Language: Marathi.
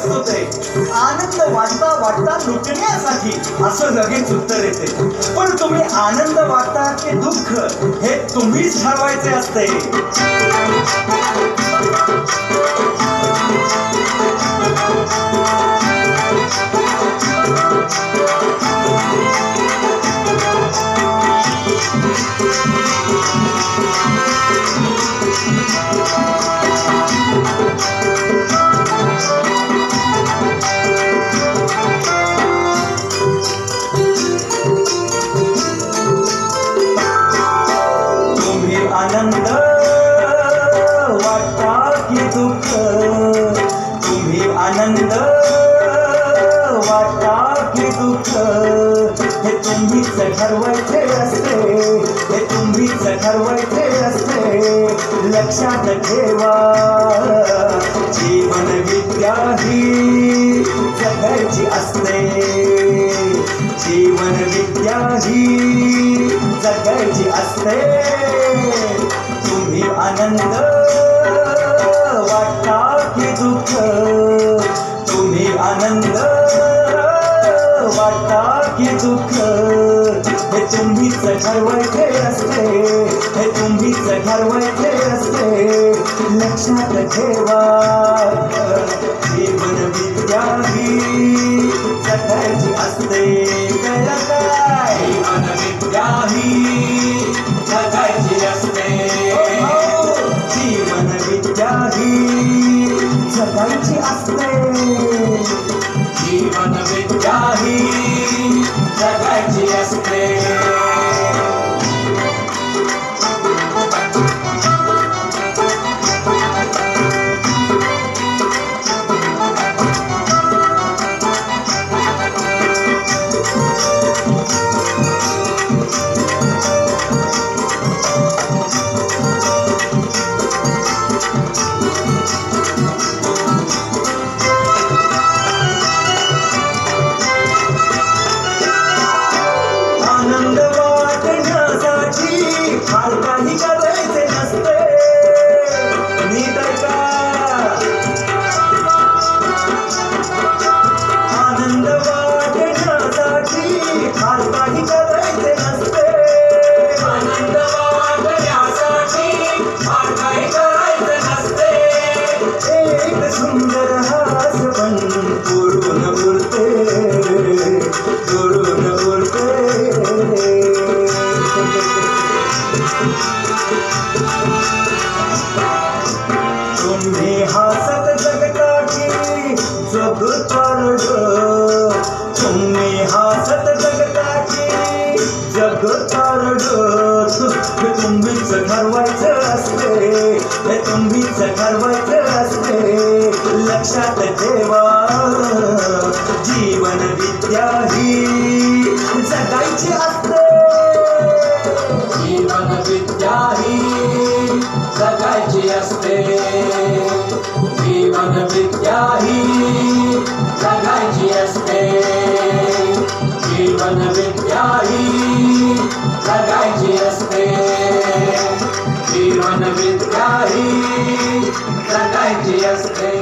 असतो ते आनंद वाटता वाटता लुटण्यासाठी असं लगेच उत्तर येते. पण तुम्ही आनंद वाटता की दुःख हे तुम्हीच ठरवायचे असते. आनंद वाटता की दुःख, तुम्ही आनंद वाटता की दुःख हे तुम्हीच ठरवायचे असते, हे तुम्हीच ठरवायचे असते. लक्षात ठेवा जीवन विद्या ही जगायची असते, जीवन विद्या ही जगायची असते. तुम्ही आनंद वाटता की दुःख, तुम्ही आनंद वाटता की दुःख हे तुम्हीच ठरवायचे असते, हे तुम्हीच ठरवायचे असते. लक्षात ठेवा जीवन विद्या ही जगायची असते. कळलं काय? जीवन विद्या ही जगायची असते, जीवन विद्या ही जगायची असते, जीवन विद्या ही जगायची असते. आनंद वाटण्यासाठी फार काही करायचे नसते, नीट ऐका. आनंद वाटण्यासाठी फार काही करायचे नसते, आनंद वाटण्यासाठी फार काही करायचे नसते. एक सुंदर हास पण उडून उरते, उडून उरते. तुम्ही हसत जगता की जग तरड, तुम्ही हसत जगता की जग तरड. हे तुम्हीच ठरवायचं असते, हे तुम्हीच ठरवायचं असते. लक्षात ठेवा जीवन विद्या ही जगायची असते, जीवन विद्या ही जगायची असते, जीवन विद्या ही जगायची असते, जीवन विद्या ही जगायची असते, जीवन विद्या ही जगायची असते.